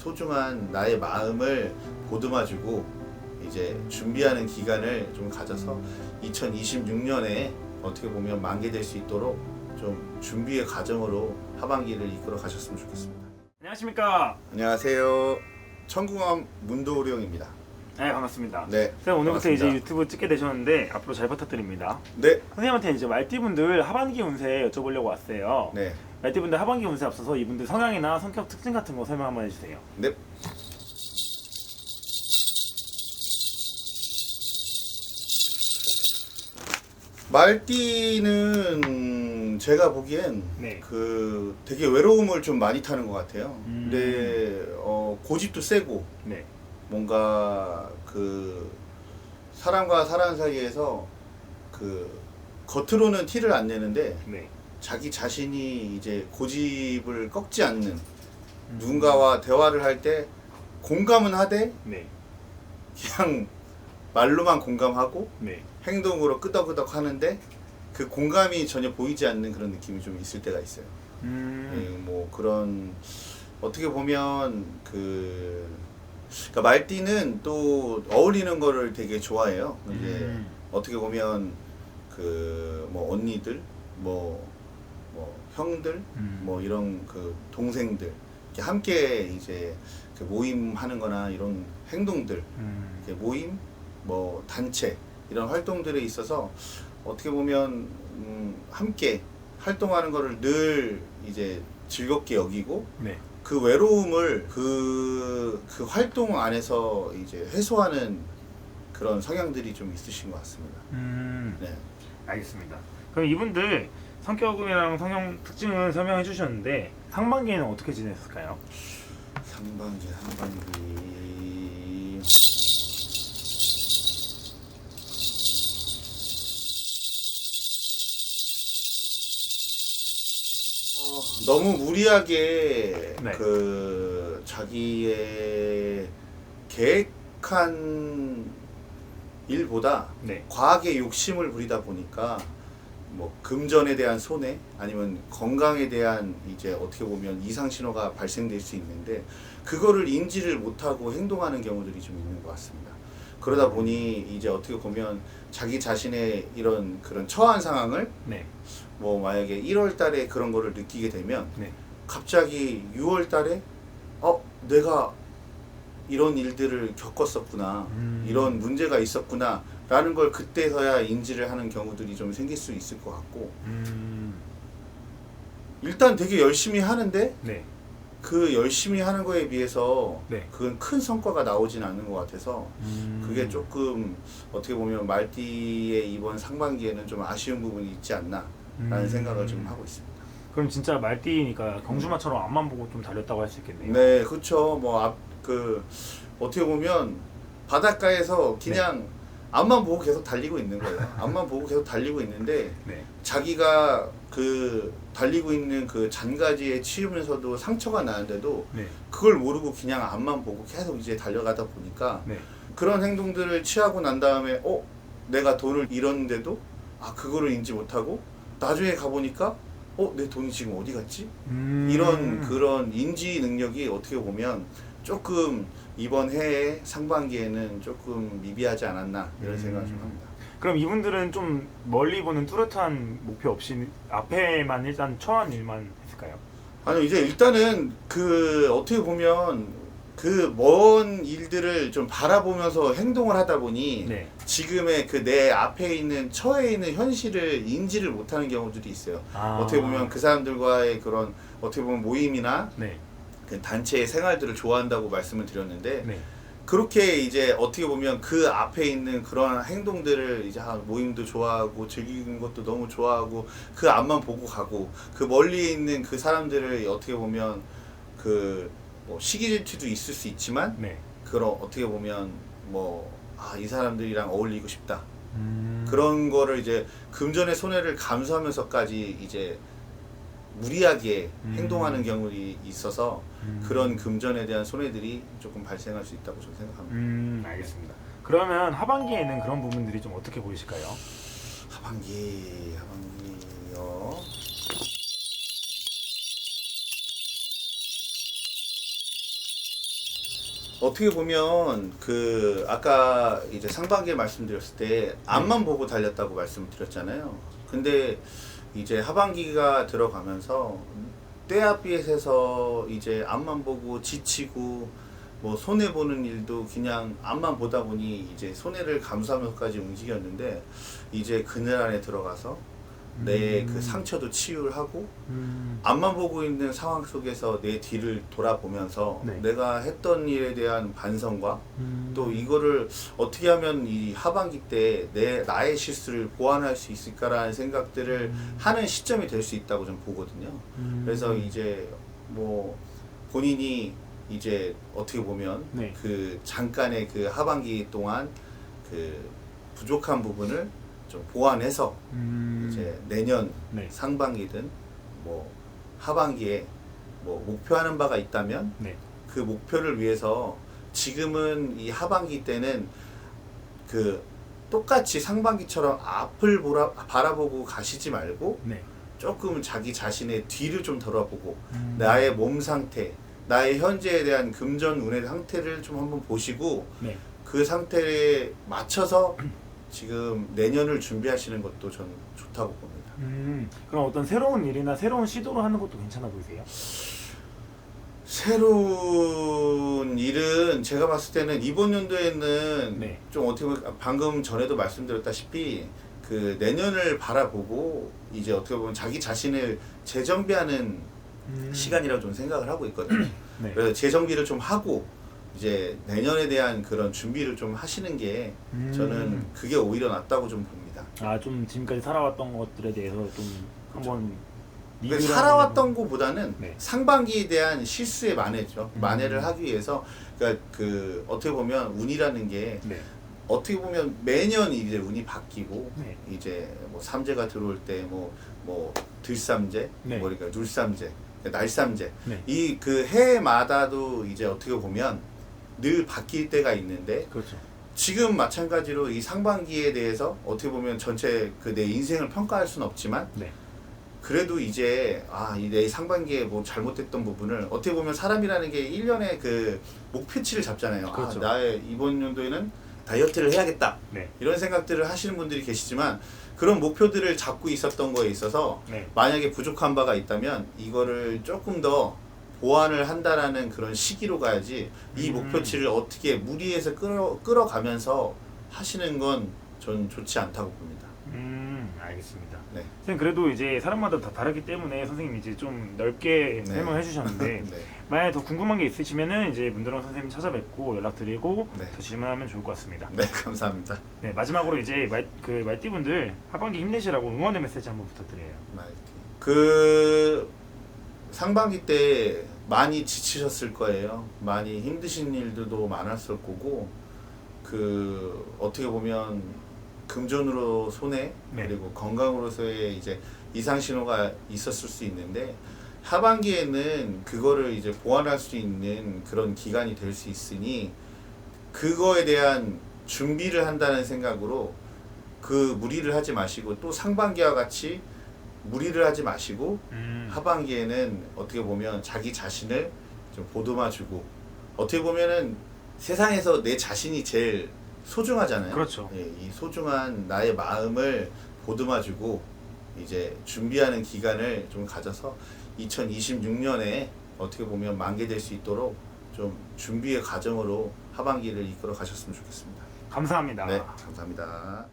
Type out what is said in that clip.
소중한 나의 마음을 보듬어주고 이제 준비하는 기간을 좀 가져서 2026년에 어떻게 보면 만개될 수 있도록 좀 준비의 과정으로 하반기를 이끌어 가셨으면 좋겠습니다. 안녕하십니까. 안녕하세요. 천궁암 문도우령입니다. 네, 반갑습니다. 네. 선생님 오늘부터 반갑습니다. 이제 유튜브 찍게 되셨는데 앞으로 잘 부탁드립니다. 네. 선생님한테 이제 말띠분들 하반기 운세 여쭤보려고 왔어요. 네. 말띠분들 하반기 운세 앞서서 이분들 성향이나 성격 특징 같은 거 설명 한번 해주세요. 네. 말띠는 제가 보기엔 네. 그 되게 외로움을 좀 많이 타는 것 같아요. 근데 고집도 세고 네. 뭔가 그 사람과 사람 사이에서 그 겉으로는 티를 안 내는데 네. 자기 자신이 이제 고집을 꺾지 않는 누군가와 대화를 할 때 공감은 하되 네. 그냥 말로만 공감하고 네. 행동으로 끄덕끄덕 하는데 그 공감이 전혀 보이지 않는 그런 느낌이 좀 있을 때가 있어요. 뭐 그런 어떻게 보면 그러니까 말띠는 또 어울리는 거를 되게 좋아해요. 이제 어떻게 보면 그 뭐 언니들, 뭐 형들, 뭐 이런 그 동생들 이렇게 함께 이제 그 모임하는거나 이런 행동들, 이렇게 모임, 뭐 단체 이런 활동들에 있어서 어떻게 보면 함께 활동하는 거를 늘 이제 즐겁게 여기고 네. 그 외로움을 그 활동 안에서 이제 해소하는 그런 성향들이 좀 있으신 것 같습니다. 네. 알겠습니다. 그럼 이분들 성격이랑 성형 특징을 설명해 주셨는데 상반기에는 어떻게 지냈을까요? 상반기 너무 무리하게 네. 그 자기의 계획한 일보다 네. 과하게 욕심을 부리다 보니까 뭐 금전에 대한 손해 아니면 건강에 대한 이제 어떻게 보면 이상 신호가 발생될 수 있는데 그거를 인지를 못하고 행동하는 경우들이 좀 있는 것 같습니다. 그러다 보니 이제 어떻게 보면 자기 자신의 이런 그런 처한 상황을 네. 뭐 만약에 1월 달에 그런 거를 느끼게 되면 네. 갑자기 6월 달에 내가 이런 일들을 겪었었구나 이런 문제가 있었구나 라는 걸 그때서야 인지를 하는 경우들이 좀 생길 수 있을 것 같고 일단 되게 열심히 하는데 네. 그 열심히 하는 거에 비해서 네. 그건 큰 성과가 나오진 않는 것 같아서 그게 조금 어떻게 보면 말띠의 이번 상반기에는 좀 아쉬운 부분이 있지 않나 라는 생각을 좀 하고 있습니다. 그럼 진짜 말띠니까 경주마처럼 앞만 보고 좀 달렸다고 할 수 있겠네요. 네, 그렇죠. 뭐 어떻게 보면 바닷가에서 그냥 앞만 보고 계속 달리고 있는 거예요. 앞만 보고 계속 달리고 있는데 네. 자기가 그 달리고 있는 그 잔가지에 치우면서도 상처가 나는데도 네. 그걸 모르고 그냥 앞만 보고 계속 이제 달려가다 보니까 네. 그런 행동들을 취하고 난 다음에 내가 돈을 잃었는데도 그거를 인지 못하고 나중에 가보니까 내 돈이 지금 어디 갔지? 이런 그런 인지 능력이 어떻게 보면 조금 이번 해의 상반기에는 조금 미비하지 않았나 이런 생각을 좀 합니다. 그럼 이분들은 좀 멀리 보는 뚜렷한 목표 없이 앞에만 일단 처한 일만 했을까요? 아니요, 이제 일단은 그 어떻게 보면 그 먼 일들을 좀 바라보면서 행동을 하다 보니 네. 지금의 그 내 앞에 있는 처해 있는 현실을 인지를 못하는 경우들이 있어요. 어떻게 보면 그 사람들과의 그런 어떻게 보면 모임이나 네. 그 단체의 생활들을 좋아한다고 말씀을 드렸는데 네. 그렇게 이제 어떻게 보면 그 앞에 있는 그런 행동들을 이제 모임도 좋아하고 즐기는 것도 너무 좋아하고 그 앞만 보고 가고 그 멀리 있는 그 사람들을 어떻게 보면 뭐 시기 질투도 있을 수 있지만 네. 그런 어떻게 보면 이 사람들이랑 어울리고 싶다 그런 거를 이제 금전의 손해를 감수하면서까지 이제 무리하게 행동하는 경우가 있어서 그런 금전에 대한 손해들이 조금 발생할 수 있다고 저는 생각합니다. 알겠습니다. 그러면 하반기에는 그런 부분들이 좀 어떻게 보이실까요? 하반기요. 어떻게 보면 그 아까 이제 상반기에 말씀드렸을 때 앞만 보고 달렸다고 말씀을 드렸잖아요. 근데 이제 하반기가 들어가면서 떼앞비에서 이제 앞만 보고 지치고 뭐 손해 보는 일도 그냥 앞만 보다 보니 이제 손해를 감수하면서까지 움직였는데 이제 그늘 안에 들어가서 내 그 상처도 치유를 하고 앞만 보고 있는 상황 속에서 내 뒤를 돌아보면서 네. 내가 했던 일에 대한 반성과 또 이거를 어떻게 하면 이 하반기 때 나의 실수를 보완할 수 있을까라는 생각들을 하는 시점이 될 수 있다고 좀 보거든요. 그래서 이제 뭐 본인이 이제 어떻게 보면 네. 그 잠깐의 그 하반기 동안 그 부족한 부분을 좀 보완해서 이제 내년 네. 상반기든 뭐 하반기에 뭐 목표하는 바가 있다면 네. 그 목표를 위해서 지금은 이 하반기 때는 그 똑같이 상반기처럼 앞을 바라보고 가시지 말고 네. 조금 자기 자신의 뒤를 좀 돌아보고 나의 몸 상태, 나의 현재에 대한 금전 운의 상태를 좀 한번 보시고 네. 그 상태에 맞춰서 지금 내년을 준비하시는 것도 저는 좋다고 봅니다. 그럼 어떤 새로운 일이나 새로운 시도를 하는 것도 괜찮아 보이세요? 새로운 일은 제가 봤을 때는 이번 연도에는 네. 좀 어떻게 보면 방금 전에도 말씀드렸다시피 그 내년을 바라보고 이제 어떻게 보면 자기 자신을 재정비하는 시간이라고 좀 생각을 하고 있거든요. 네. 그래서 재정비를 좀 하고 이제 내년에 대한 그런 준비를 좀 하시는 게 저는 그게 오히려 낫다고 좀 봅니다. 아, 좀 지금까지 살아왔던 것들에 대해서 좀 한번 그러니까 리뷰를 살아왔던 것보다는 네. 상반기에 대한 실수의 만회죠. 만회를 하기 위해서 그러니까 그 어떻게 보면 운이라는 게 네. 어떻게 보면 매년 이제 운이 바뀌고 네. 이제 뭐 삼재가 들어올 때 뭐 들삼재, 네. 뭐 그러니까 눌삼재, 날삼재 네. 이 그 해마다도 이제 어떻게 보면 늘 바뀔 때가 있는데 그렇죠. 지금 마찬가지로 이 상반기에 대해서 어떻게 보면 전체 그 내 인생을 평가할 수는 없지만 네. 그래도 이제 이 내 상반기에 뭐 잘못됐던 부분을 어떻게 보면 사람이라는 게 1년의 그 목표치를 잡잖아요. 그렇죠. 나의 이번 연도에는 다이어트를 해야겠다. 네. 이런 생각들을 하시는 분들이 계시지만 그런 목표들을 잡고 있었던 거에 있어서 네. 만약에 부족한 바가 있다면 이거를 조금 더 보완을 한다라는 그런 시기로 가야지 이 목표치를 어떻게 무리해서 끌어가면서 하시는 건 전 좋지 않다고 봅니다. 알겠습니다. 네. 선생님 그래도 이제 사람마다 다 다르기 때문에 선생님이 이제 좀 넓게 네. 설명해 주셨는데 네. 만약에 더 궁금한 게 있으시면은 이제 문드론 선생님 찾아뵙고 연락드리고 네. 더 질문하면 좋을 것 같습니다. 네, 감사합니다. 네, 마지막으로 이제 말띠분들 하반기 힘내시라고 응원의 메시지 한번 부탁드려요. 그 상반기 때 많이 지치셨을 거예요. 많이 힘드신 일들도 많았을 거고 그 어떻게 보면 금전으로 손해 네. 그리고 건강으로서의 이제 이상 신호가 있었을 수 있는데 하반기에는 그거를 이제 보완할 수 있는 그런 기간이 될 수 있으니 그거에 대한 준비를 한다는 생각으로 그 무리를 하지 마시고 또 상반기와 같이 무리를 하지 마시고 하반기에는 어떻게 보면 자기 자신을 좀 보듬어주고 어떻게 보면은 세상에서 내 자신이 제일 소중하잖아요. 그렇죠. 예, 이 소중한 나의 마음을 보듬어주고 이제 준비하는 기간을 좀 가져서 2026년에 어떻게 보면 만개될 수 있도록 좀 준비의 과정으로 하반기를 이끌어 가셨으면 좋겠습니다. 감사합니다. 네, 감사합니다.